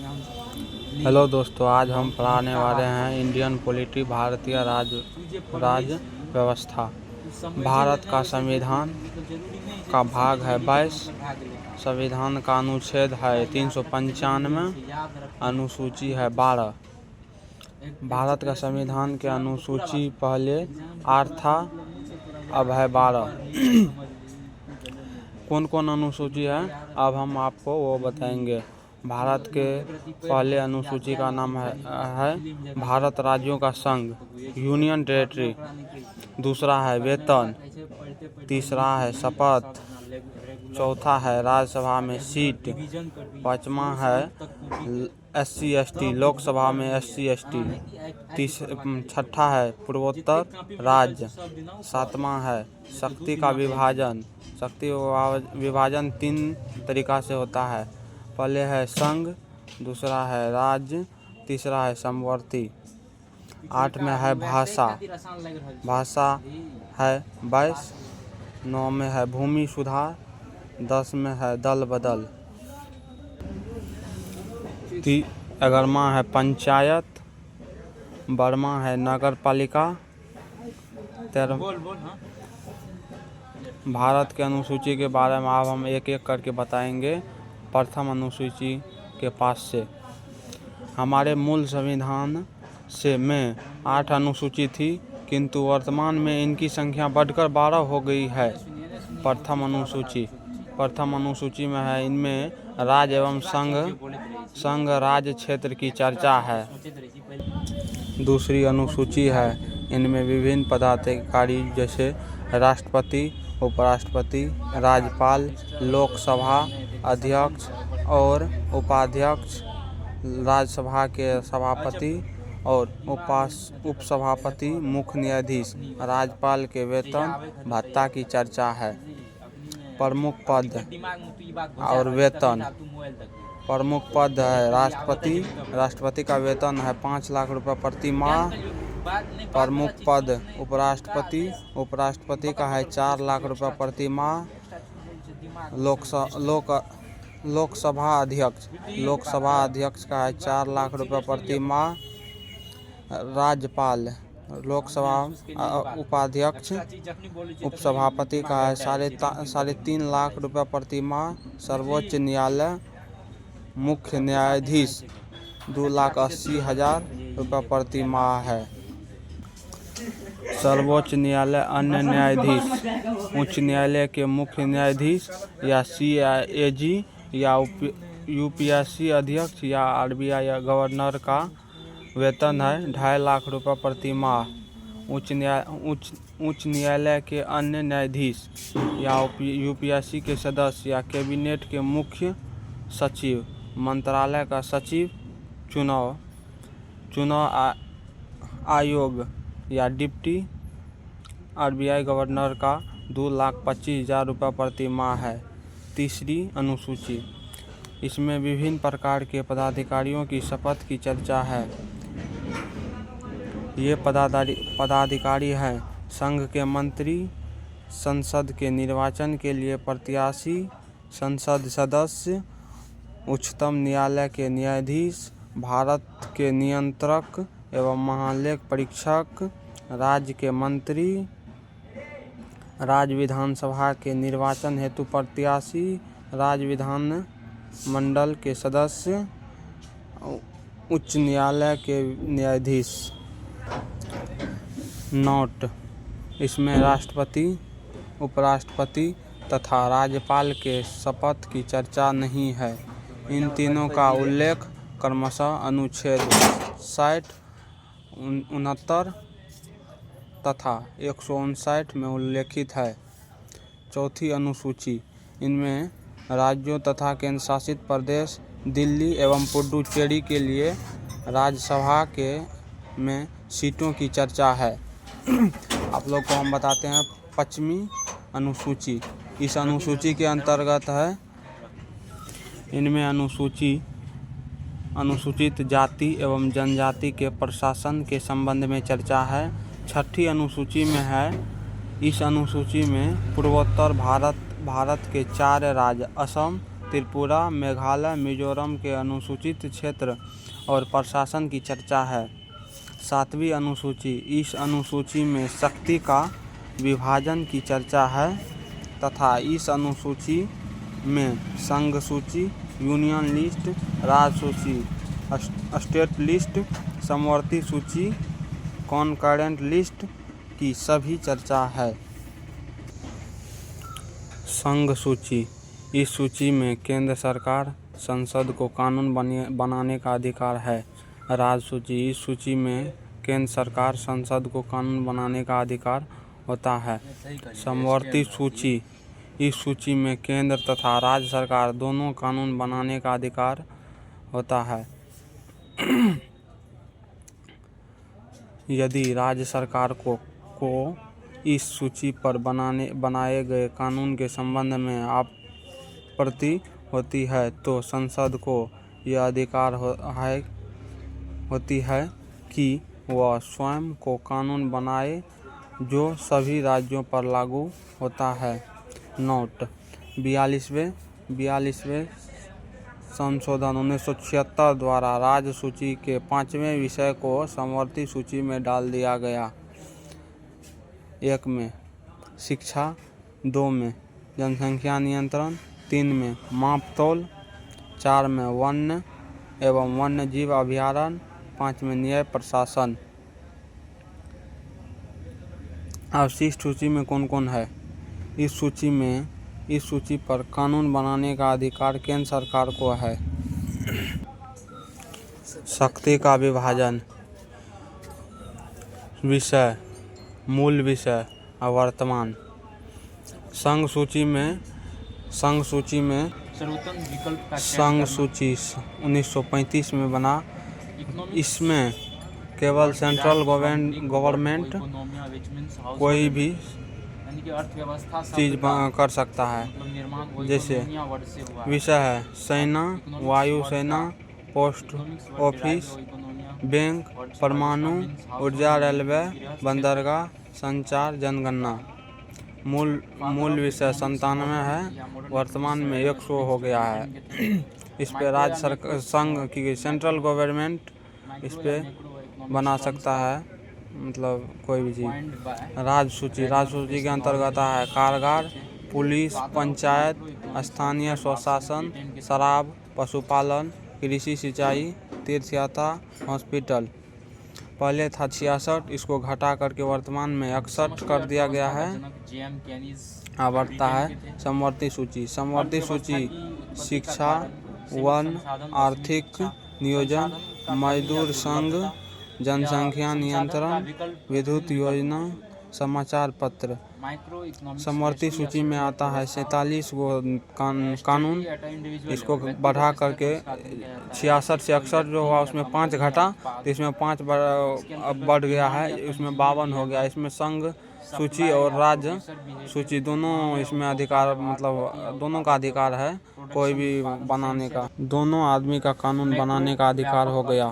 Hello दोस्तों, आज हम पढ़ाने वाले हैं इंडियन पॉलिटी, भारतीय राज्य व्यवस्था। भारत का संविधान का भाग है 22। संविधान का अनुच्छेद है 395, अनुसूची है 12। भारत का संविधान के अनुसूची पहले 8 था, अब है 12। कौन कौन अनुसूची है अब हम आपको वो बताएंगे। भारत के पहले अनुसूची का नाम है भारत राज्यों का संघ, यूनियन टेरिटरी। दूसरा है वेतन। तीसरा है शपथ। चौथा है राज्यसभा में सीट। पांचवा है SC/ST, लोकसभा में SC/ST। छठा है पूर्वोत्तर राज्य। सातवां है शक्ति का विभाजन। शक्ति विभाजन 3 तरीका से होता है। पहले है संघ, दूसरा है राज्य, तीसरा है समवर्ती। 8 में है भाषा। भाषा है 22। 9 में है भूमि सुधार। 10 में है दल बदल। 11वां है पंचायत। 12वां है नगर पालिका। 13 भारत के अनुसूची के बारे में अब हम एक एक करके बताएंगे। प्रथम अनुसूची के पास से हमारे मूल संविधान में 8 अनुसूची थी, किंतु वर्तमान में इनकी संख्या बढ़कर 12 हो गई है। प्रथम अनुसूची में है, इनमें राज्य एवं संघ राज्य क्षेत्र की चर्चा है। दूसरी अनुसूची है, इनमें विभिन्न पदाधिकारी जैसे राष्ट्रपति, उपराष्ट्रपति, राज्यपाल, लोकसभा अध्यक्ष और उपाध्यक्ष, राज्यसभा के सभापति और उपसभापति, मुख्य न्यायाधीश, राज्यपाल के वेतन भत्ता की चर्चा है। प्रमुख पद और वेतन। प्रमुख पद है राष्ट्रपति। राष्ट्रपति का वेतन है 5 लाख रुपए प्रति माह। प्रमुख पद उपराष्ट्रपति। उपराष्ट्रपति का है 4 लाख रुपए प्रति माह। लोकसभा अध्यक्ष। लोकसभा अध्यक्ष का है 4 लाख रुपए प्रति माह। राज्यपाल, लोकसभा उपाध्यक्ष, उपसभापति का है 3.5 लाख रुपए प्रति माह। सर्वोच्च न्यायालय मुख्य न्यायाधीश 2,80,000 रुपये प्रति माह है। सर्वोच्च न्यायालय अन्य न्यायाधीश, उच्च न्यायालय के मुख्य न्यायाधीश या CAG या UPSC अध्यक्ष या RBI या गवर्नर का वेतन है 2.5 लाख रुपये प्रति माह। उच्च न्यायालय के अन्य न्यायाधीश या UPSC के सदस्य या कैबिनेट के मुख्य सचिव, मंत्रालय का सचिव, चुनाव आयोग या डिप्टी RBI गवर्नर का 2,25,000 रुपये प्रति माह है। तीसरी अनुसूची, इसमें विभिन्न प्रकार के पदाधिकारियों की शपथ की चर्चा है। ये पदाधिकारी हैं संघ के मंत्री, संसद के निर्वाचन के लिए प्रत्याशी, संसद सदस्य, उच्चतम न्यायालय के न्यायाधीश, भारत के नियंत्रक एवं महालेख परीक्षक, राज्य के मंत्री, राज्य विधानसभा के निर्वाचन हेतु प्रत्याशी, राज्य विधान मंडल के सदस्य, उच्च न्यायालय के न्यायाधीश। नोट: इसमें राष्ट्रपति, उपराष्ट्रपति तथा राज्यपाल के शपथ की चर्चा नहीं है। इन तीनों का उल्लेख क्रमशः अनुच्छेद 60, 69 तथा 159 में उल्लेखित है। चौथी अनुसूची, इनमें राज्यों तथा केंद्र शासित प्रदेश दिल्ली एवं पुडुचेरी के लिए राज्यसभा में सीटों की चर्चा है। आप लोग को हम बताते हैं पश्चिमी अनुसूची। इस अनुसूची के अंतर्गत है, इनमें अनुसूचित जाति एवं जनजाति के प्रशासन के संबंध में चर्चा है। छठी अनुसूची में है, इस अनुसूची में पूर्वोत्तर भारत के 4 राज्य असम, त्रिपुरा, मेघालय, मिजोरम के अनुसूचित क्षेत्र और प्रशासन की चर्चा है। 7वीं अनुसूची, इस अनुसूची में शक्ति का विभाजन की चर्चा है तथा इस अनुसूची में संघ सूची, यूनियन लिस्ट, राज्य सूची, स्टेट लिस्ट, समवर्ती सूची, कॉन्करेंट लिस्ट की सभी चर्चा है। संघ सूची, इस सूची में केंद्र सरकार संसद को कानून बनाने का अधिकार है। राज्य सूची, इस सूची में केंद्र सरकार संसद को कानून बनाने का अधिकार होता है। समवर्ती सूची, इस सूची में केंद्र तथा राज्य सरकार दोनों कानून बनाने का अधिकार होता है। यदि राज्य सरकार को इस सूची पर बनाए गए कानून के संबंध में आपत्ति होती है तो संसद को यह अधिकार होती है कि वह स्वयं को कानून बनाए जो सभी राज्यों पर लागू होता है। नोट: 42वें संशोधन 1976 द्वारा राज्य सूची के 5वें विषय को समवर्ती सूची में डाल दिया गया। 1 में शिक्षा, 2 में जनसंख्या नियंत्रण, 3 में माप-तौल, 4 में वन्य एवं वन्य जीव अभयारण्य, 5 में न्याय प्रशासन। अवशिष्ट सूची में कौन कौन है? इस सूची पर कानून बनाने का अधिकार केंद्र सरकार को है। शक्ति का विभाजन। विषय, मूल विषय और वर्तमान। संघ सूची 1935 में बना। इसमें केवल सेंट्रल गवर्नमेंट कोई भी चीज कर सकता है। जैसे विषय है सेना, वायु सेना, पोस्ट ऑफिस, बैंक, परमाणु ऊर्जा, रेलवे, बंदरगाह, संचार, जनगणना। मूल विषय 97 है, वर्तमान में 100 हो गया है। इस पे राज्य संघ की सेंट्रल गवर्नमेंट इस पे बना सकता है, मतलब कोई भी चीज़। राज्य सूची के अंतर्गत है कारागार, पुलिस, पंचायत, स्थानीय स्वशासन, शराब, पशुपालन, कृषि, सिंचाई, तीर्थयात्रा, हॉस्पिटल। पहले था 66, इसको घटा करके वर्तमान में 61 कर दिया गया है। अब बढ़ता है समवर्ती सूची। समवर्ती सूची शिक्षा, वन, आर्थिक नियोजन, मजदूर संघ, जनसंख्या नियंत्रण, विद्युत योजना, समाचार पत्र। समवर्ती सूची में आता है 47 गो कानून। इसको बढ़ा करके 66 से 61 जो हुआ उसमें 5 घटा, तो इसमें 5 बढ़ गया है, इसमें 52 हो गया। इसमें संघ सूची और राज्य सूची दोनों इसमें अधिकार, मतलब दोनों का अधिकार है कोई भी बनाने का। दोनों आदमी का कानून बनाने का अधिकार हो गया।